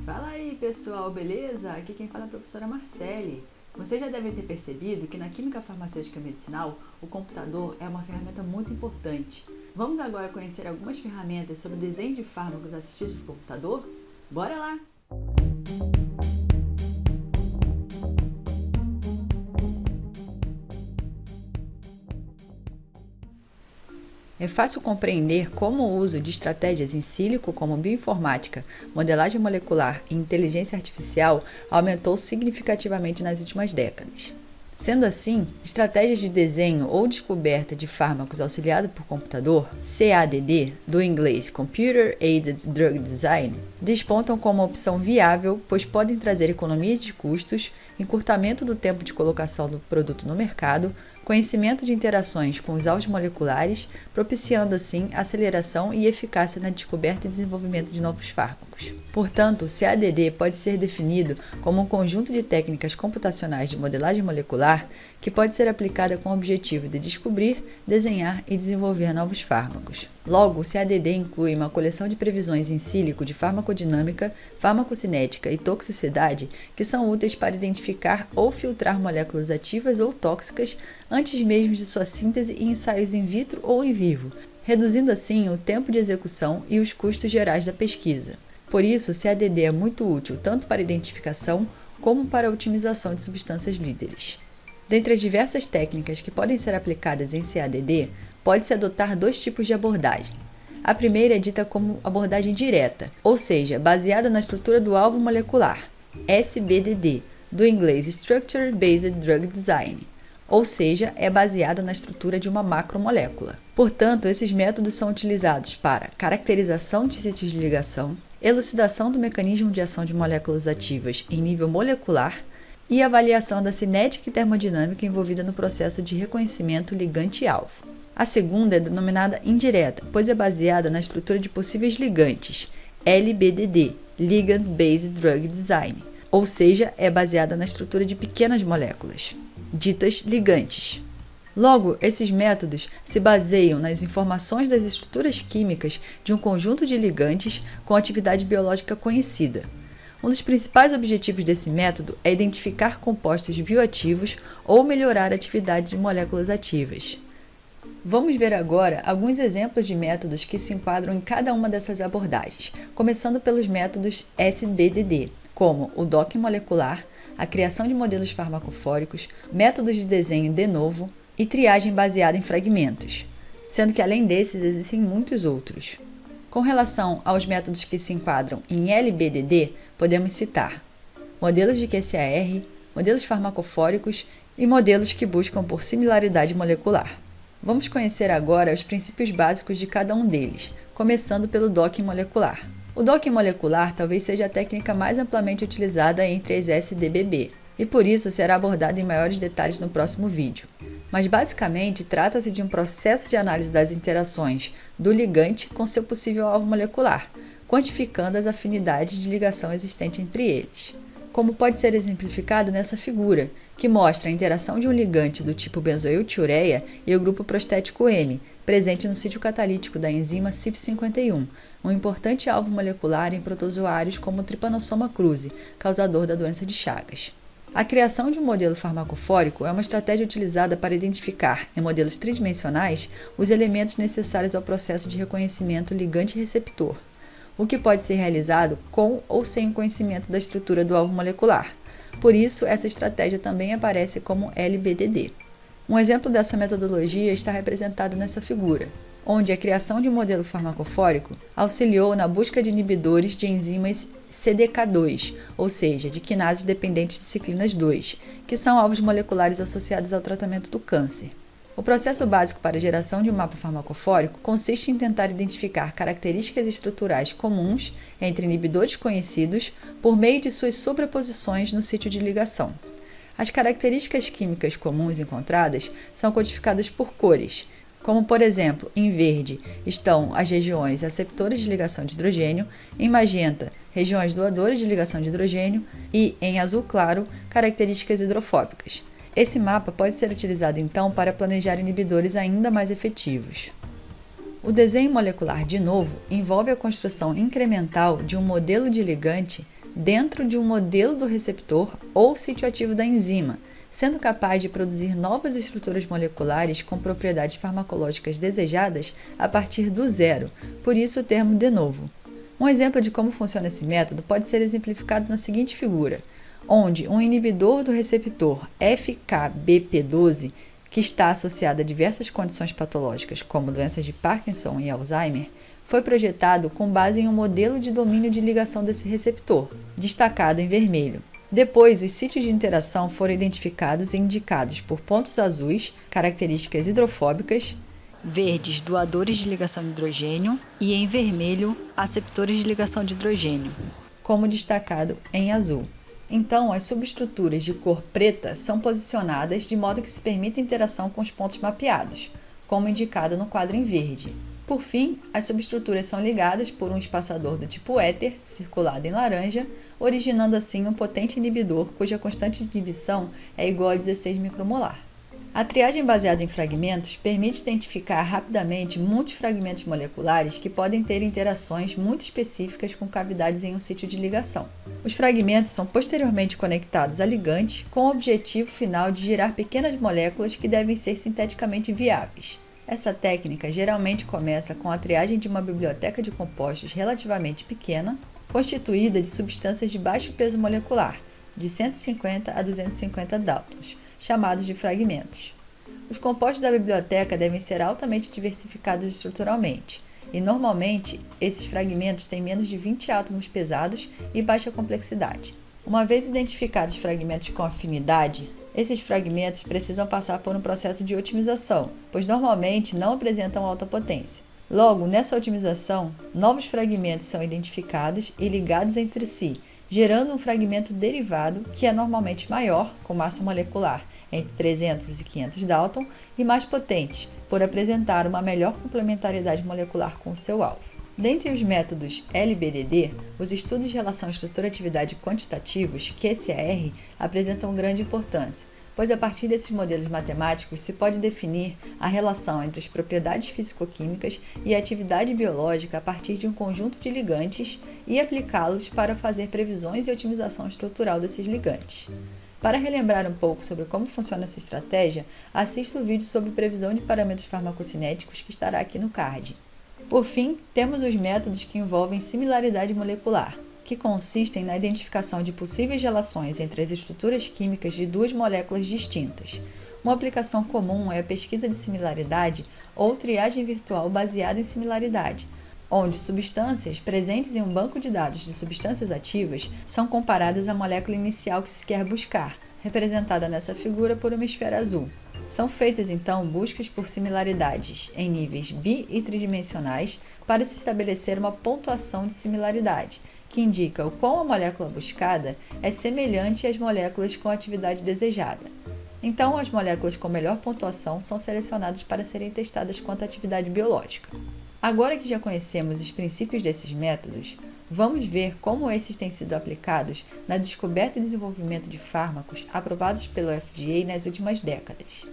Fala aí pessoal, beleza? Aqui quem fala é a professora Marcele. Vocês já devem ter percebido que na química farmacêutica medicinal, o computador é uma ferramenta muito importante. Vamos agora conhecer algumas ferramentas sobre o desenho de fármacos assistidos por computador? Bora lá! É fácil compreender como o uso de estratégias in silico como bioinformática, modelagem molecular e inteligência artificial aumentou significativamente nas últimas décadas. Sendo assim, estratégias de desenho ou descoberta de fármacos auxiliado por computador, CADD, do inglês Computer Aided Drug Design, despontam como uma opção viável, pois podem trazer economias de custos, encurtamento do tempo de colocação do produto no mercado, conhecimento de interações com os alvos moleculares, propiciando assim aceleração e eficácia na descoberta e desenvolvimento de novos fármacos. Portanto, o CADD pode ser definido como um conjunto de técnicas computacionais de modelagem molecular que pode ser aplicada com o objetivo de descobrir, desenhar e desenvolver novos fármacos. Logo, o CADD inclui uma coleção de previsões in silico de farmacodinâmica, farmacocinética e toxicidade que são úteis para identificar ou filtrar moléculas ativas ou tóxicas antes mesmo de sua síntese em ensaios in vitro ou in vivo, reduzindo assim o tempo de execução e os custos gerais da pesquisa. Por isso, o CADD é muito útil tanto para identificação como para a otimização de substâncias líderes. Dentre as diversas técnicas que podem ser aplicadas em CADD, pode-se adotar dois tipos de abordagem. A primeira é dita como abordagem direta, ou seja, baseada na estrutura do alvo molecular, SBDD, do inglês Structure Based Drug Design, ou seja, é baseada na estrutura de uma macromolécula. Portanto, esses métodos são utilizados para caracterização de sítios de ligação, elucidação do mecanismo de ação de moléculas ativas em nível molecular e avaliação da cinética e termodinâmica envolvida no processo de reconhecimento ligante-alvo. A segunda é denominada indireta, pois é baseada na estrutura de possíveis ligantes, LBDD, Ligand Based Drug Design, ou seja, é baseada na estrutura de pequenas moléculas, ditas ligantes. Logo, esses métodos se baseiam nas informações das estruturas químicas de um conjunto de ligantes com atividade biológica conhecida. Um dos principais objetivos desse método é identificar compostos bioativos ou melhorar a atividade de moléculas ativas. Vamos ver agora alguns exemplos de métodos que se enquadram em cada uma dessas abordagens, começando pelos métodos SBDD, como o docking molecular, a criação de modelos farmacofóricos, métodos de desenho de novo e triagem baseada em fragmentos, sendo que além desses existem muitos outros. Com relação aos métodos que se enquadram em LBDD, podemos citar modelos de QCAR, modelos farmacofóricos e modelos que buscam por similaridade molecular. Vamos conhecer agora os princípios básicos de cada um deles, começando pelo docking molecular. O docking molecular talvez seja a técnica mais amplamente utilizada entre as SDBB, e por isso será abordada em maiores detalhes no próximo vídeo. Mas basicamente trata-se de um processo de análise das interações do ligante com seu possível alvo molecular, quantificando as afinidades de ligação existentes entre eles. Como pode ser exemplificado nessa figura, que mostra a interação de um ligante do tipo benzoiltiureia e o grupo prostético M, presente no sítio catalítico da enzima CYP51, um importante alvo molecular em protozoários como o Trypanosoma cruzi, causador da doença de Chagas. A criação de um modelo farmacofórico é uma estratégia utilizada para identificar, em modelos tridimensionais, os elementos necessários ao processo de reconhecimento ligante-receptor, o que pode ser realizado com ou sem o conhecimento da estrutura do alvo molecular. Por isso, essa estratégia também aparece como LBDD. Um exemplo dessa metodologia está representado nessa figura, onde a criação de um modelo farmacofórico auxiliou na busca de inibidores de enzimas CDK2, ou seja, de quinases dependentes de ciclinas 2, que são alvos moleculares associados ao tratamento do câncer. O processo básico para a geração de um mapa farmacofórico consiste em tentar identificar características estruturais comuns entre inibidores conhecidos por meio de suas sobreposições no sítio de ligação. As características químicas comuns encontradas são codificadas por cores, como por exemplo, em verde estão as regiões aceptoras de ligação de hidrogênio, em magenta, regiões doadoras de ligação de hidrogênio e, em azul claro, características hidrofóbicas. Esse mapa pode ser utilizado então para planejar inibidores ainda mais efetivos. O desenho molecular, de novo, envolve a construção incremental de um modelo de ligante dentro de um modelo do receptor ou sítio ativo da enzima, sendo capaz de produzir novas estruturas moleculares com propriedades farmacológicas desejadas a partir do zero, por isso o termo de novo. Um exemplo de como funciona esse método pode ser exemplificado na seguinte figura, onde um inibidor do receptor FKBP12, que está associado a diversas condições patológicas, como doenças de Parkinson e Alzheimer, foi projetado com base em um modelo de domínio de ligação desse receptor, destacado em vermelho. Depois, os sítios de interação foram identificados e indicados por pontos azuis, características hidrofóbicas, verdes, doadores de ligação de hidrogênio, e em vermelho, aceptores de ligação de hidrogênio, como destacado em azul. Então, as subestruturas de cor preta são posicionadas de modo que se permita interação com os pontos mapeados, como indicado no quadro em verde. Por fim, as subestruturas são ligadas por um espaçador do tipo éter, circulado em laranja, originando assim um potente inibidor cuja constante de inibição é igual a 16 micromolar. A triagem baseada em fragmentos permite identificar rapidamente muitos fragmentos moleculares que podem ter interações muito específicas com cavidades em um sítio de ligação. Os fragmentos são posteriormente conectados a ligantes com o objetivo final de gerar pequenas moléculas que devem ser sinteticamente viáveis. Essa técnica geralmente começa com a triagem de uma biblioteca de compostos relativamente pequena, constituída de substâncias de baixo peso molecular, de 150 a 250 Daltons, chamados de fragmentos. Os compostos da biblioteca devem ser altamente diversificados estruturalmente, e normalmente esses fragmentos têm menos de 20 átomos pesados e baixa complexidade. Uma vez identificados fragmentos com afinidade, esses fragmentos precisam passar por um processo de otimização, pois normalmente não apresentam alta potência. Logo, nessa otimização, novos fragmentos são identificados e ligados entre si, gerando um fragmento derivado que é normalmente maior, com massa molecular entre 300 e 500 Dalton, e mais potente, por apresentar uma melhor complementariedade molecular com o seu alvo. Dentre os métodos LBDD, os estudos de relação estrutura-atividade quantitativos, QSAR, apresentam grande importância, pois a partir desses modelos matemáticos se pode definir a relação entre as propriedades físico-químicas e a atividade biológica a partir de um conjunto de ligantes e aplicá-los para fazer previsões e otimização estrutural desses ligantes. Para relembrar um pouco sobre como funciona essa estratégia, assista o vídeo sobre previsão de parâmetros farmacocinéticos que estará aqui no card. Por fim, temos os métodos que envolvem similaridade molecular, que consistem na identificação de possíveis relações entre as estruturas químicas de duas moléculas distintas. Uma aplicação comum é a pesquisa de similaridade ou triagem virtual baseada em similaridade, onde substâncias presentes em um banco de dados de substâncias ativas são comparadas à molécula inicial que se quer buscar, representada nessa figura por uma esfera azul. São feitas então buscas por similaridades em níveis bi e tridimensionais para se estabelecer uma pontuação de similaridade, que indica o quão a molécula buscada é semelhante às moléculas com a atividade desejada. Então, as moléculas com melhor pontuação são selecionadas para serem testadas quanto à atividade biológica. Agora que já conhecemos os princípios desses métodos, vamos ver como esses têm sido aplicados na descoberta e desenvolvimento de fármacos aprovados pelo FDA nas últimas décadas.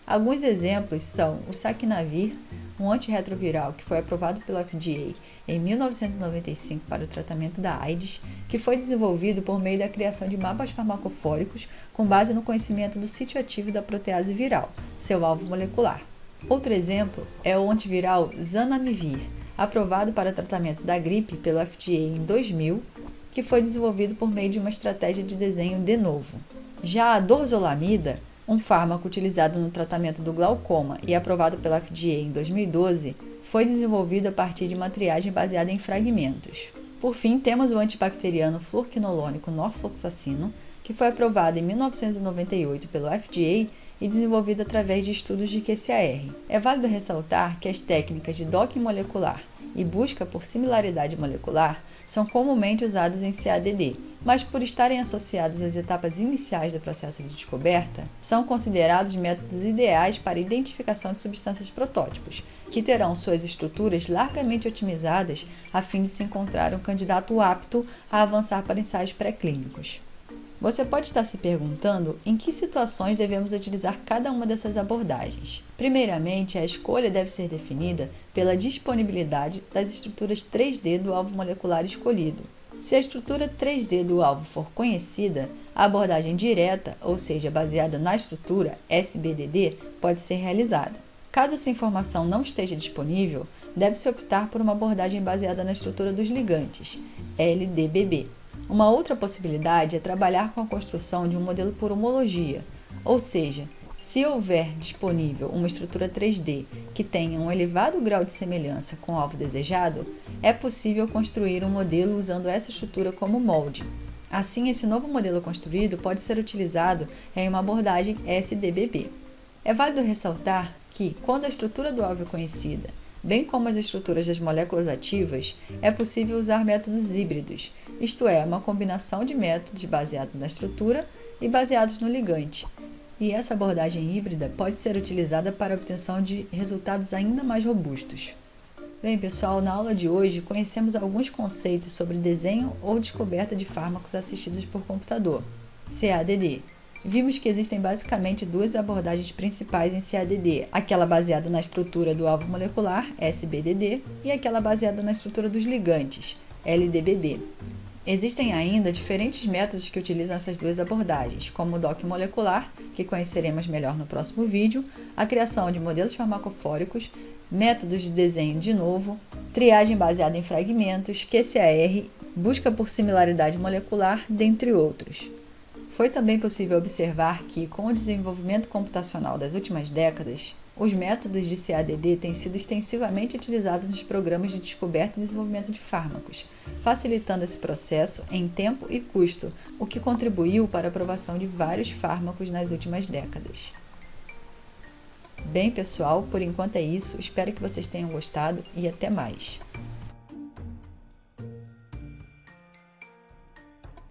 Alguns exemplos são o Saquinavir, um antirretroviral que foi aprovado pelo FDA em 1995 para o tratamento da AIDS, que foi desenvolvido por meio da criação de mapas farmacofóricos com base no conhecimento do sítio ativo da protease viral, seu alvo molecular. Outro exemplo é o antiviral Zanamivir, aprovado para tratamento da gripe pelo FDA em 2000, que foi desenvolvido por meio de uma estratégia de desenho de novo. Já a dorzolamida, um fármaco utilizado no tratamento do glaucoma e aprovado pela FDA em 2012, foi desenvolvido a partir de uma triagem baseada em fragmentos. Por fim, temos o antibacteriano fluorquinolonônico norfloxacino, que foi aprovado em 1998 pelo FDA e desenvolvido através de estudos de QSAR. É válido ressaltar que as técnicas de docking molecular e busca por similaridade molecular são comumente usadas em CADD, mas por estarem associadas às etapas iniciais do processo de descoberta, são considerados métodos ideais para a identificação de substâncias protótipos, que terão suas estruturas largamente otimizadas a fim de se encontrar um candidato apto a avançar para ensaios pré-clínicos. Você pode estar se perguntando em que situações devemos utilizar cada uma dessas abordagens. Primeiramente, a escolha deve ser definida pela disponibilidade das estruturas 3D do alvo molecular escolhido. Se a estrutura 3D do alvo for conhecida, a abordagem direta, ou seja, baseada na estrutura SBDD, pode ser realizada. Caso essa informação não esteja disponível, deve-se optar por uma abordagem baseada na estrutura dos ligantes, LDBB. Uma outra possibilidade é trabalhar com a construção de um modelo por homologia, ou seja, se houver disponível uma estrutura 3D que tenha um elevado grau de semelhança com o alvo desejado, é possível construir um modelo usando essa estrutura como molde. Assim, esse novo modelo construído pode ser utilizado em uma abordagem SDBB. É válido ressaltar que, quando a estrutura do alvo é conhecida, bem como as estruturas das moléculas ativas, é possível usar métodos híbridos, isto é, uma combinação de métodos baseados na estrutura e baseados no ligante. E essa abordagem híbrida pode ser utilizada para a obtenção de resultados ainda mais robustos. Bem, pessoal, na aula de hoje conhecemos alguns conceitos sobre desenho ou descoberta de fármacos assistidos por computador, CADD. Vimos que existem basicamente duas abordagens principais em CADD, aquela baseada na estrutura do alvo molecular, SBDD, e aquela baseada na estrutura dos ligantes, LDBB. Existem ainda diferentes métodos que utilizam essas duas abordagens, como o DOC molecular, que conheceremos melhor no próximo vídeo, a criação de modelos farmacofóricos, métodos de desenho de novo, triagem baseada em fragmentos, QCAR, busca por similaridade molecular, dentre outros. Foi também possível observar que, com o desenvolvimento computacional das últimas décadas, os métodos de CADD têm sido extensivamente utilizados nos programas de descoberta e desenvolvimento de fármacos, facilitando esse processo em tempo e custo, o que contribuiu para a aprovação de vários fármacos nas últimas décadas. Bem, pessoal, por enquanto é isso. Espero que vocês tenham gostado e até mais.